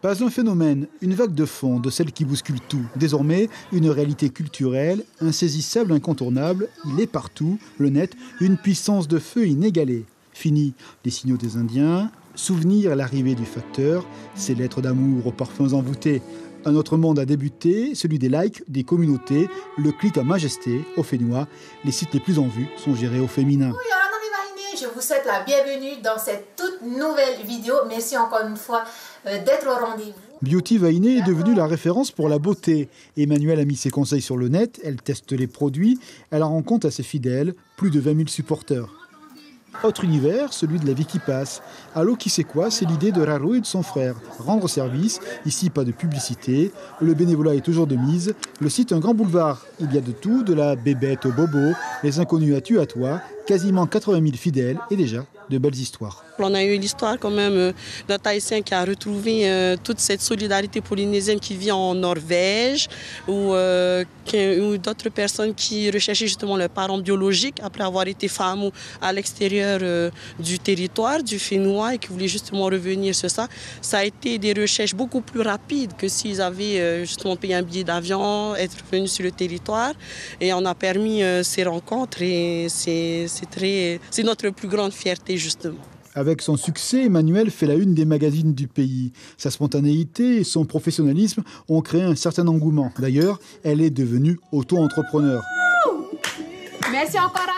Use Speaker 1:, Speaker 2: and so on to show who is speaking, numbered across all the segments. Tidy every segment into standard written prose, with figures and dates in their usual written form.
Speaker 1: Pas un phénomène, une vague de fond, de celle qui bouscule tout. Désormais, une réalité culturelle, insaisissable, incontournable. Il est partout, le net, une puissance de feu inégalée. Fini les signaux des Indiens, souvenir l'arrivée du facteur, ses lettres d'amour aux parfums envoûtés. Un autre monde a débuté, celui des likes, des communautés, le clic à majesté, au fénois. Les sites les plus en vue sont gérés au féminin.
Speaker 2: Je vous souhaite la bienvenue dans cette toute nouvelle vidéo. Merci encore une fois d'être au rendez-vous.
Speaker 1: Beauty Vainé est devenue la référence pour la beauté. Emmanuelle a mis ses conseils sur le net, elle teste les produits, elle en rend compte à ses fidèles, plus de 20 000 supporters. Autre univers, celui de la vie qui passe. Allô, qui sait quoi, c'est l'idée de Raro et de son frère. Rendre service, ici pas de publicité, le bénévolat est toujours de mise. Le site un grand boulevard, il y a de tout, de la bébête au bobo, les inconnus à tu à toi, quasiment 80 000 fidèles et déjà de belles histoires.
Speaker 3: On a eu l'histoire quand même d'un Tahitien qui a retrouvé toute cette solidarité polynésienne qui vit en Norvège ou d'autres personnes qui recherchaient justement leurs parents biologiques après avoir été femmes à l'extérieur du territoire, du Fénois et qui voulaient justement revenir sur ça. Ça a été des recherches beaucoup plus rapides que s'ils avaient justement payé un billet d'avion, être venus sur le territoire et on a permis ces rencontres et c'est notre plus grande fierté justement.
Speaker 1: Avec son succès, Emmanuelle fait la une des magazines du pays. Sa spontanéité et son professionnalisme ont créé un certain engouement. D'ailleurs, elle est devenue auto-entrepreneur.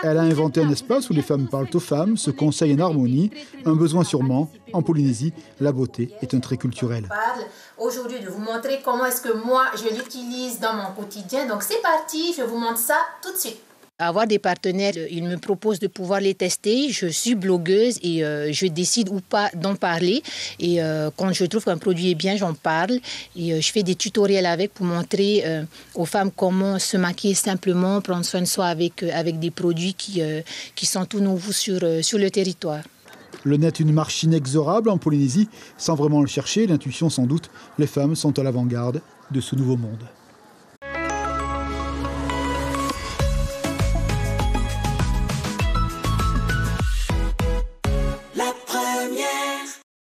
Speaker 1: Elle a inventé un espace où les femmes parlent aux femmes, se conseillent en harmonie. Un besoin sûrement. En Polynésie, la beauté est un trait culturel.
Speaker 2: Je parle aujourd'hui de vous montrer comment est-ce que moi je l'utilise dans mon quotidien. Donc c'est parti, je vous montre ça tout de suite.
Speaker 4: Avoir des partenaires, ils me proposent de pouvoir les tester. Je suis blogueuse et je décide ou pas d'en parler. Et quand je trouve qu'un produit est bien, j'en parle. Et je fais des tutoriels avec pour montrer aux femmes comment se maquiller simplement, prendre soin de soi avec des produits qui sont tout nouveaux sur le territoire.
Speaker 1: Le net, une marche inexorable en Polynésie. Sans vraiment le chercher, l'intuition sans doute, les femmes sont à l'avant-garde de ce nouveau monde.